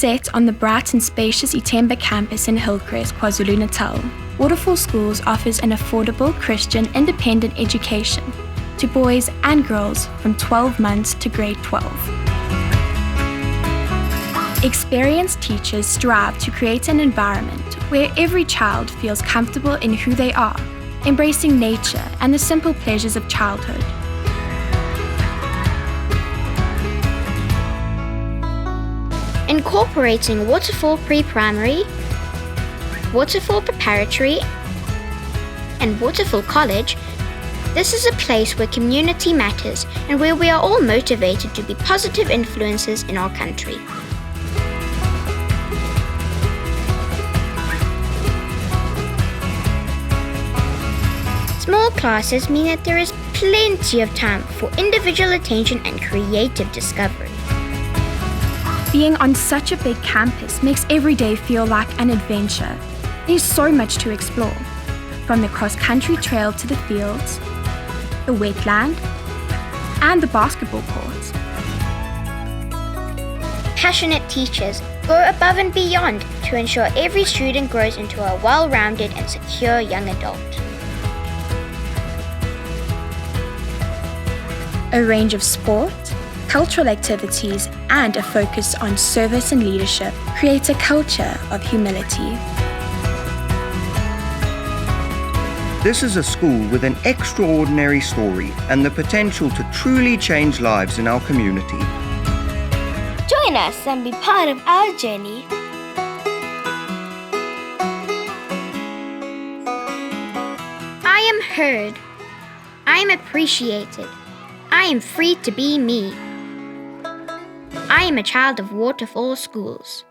Set on the bright and spacious Itemba campus in Hillcrest, KwaZulu-Natal, Waterfall Schools offers an affordable Christian independent education to boys and girls from 12 months to grade 12. Experienced teachers strive to create an environment where every child feels comfortable in who they are, embracing nature and the simple pleasures of childhood. Incorporating Waterfall Pre-Primary, Waterfall Preparatory, and Waterfall College, this is a place where community matters and where we are all motivated to be positive influences in our country. Small classes mean that there is plenty of time for individual attention and creative discovery. Being on such a big campus makes every day feel like an adventure. There's so much to explore, from the cross-country trail to the fields, the wetland, and the basketball courts. Passionate teachers go above and beyond to ensure every student grows into a well-rounded and secure young adult. A range of sport, cultural activities, and a focus on service and leadership creates a culture of humility. This is a school with an extraordinary story and the potential to truly change lives in our community. Join us and be part of our journey. I am heard. I am appreciated. I am free to be me. I am a child of Waterfall Schools.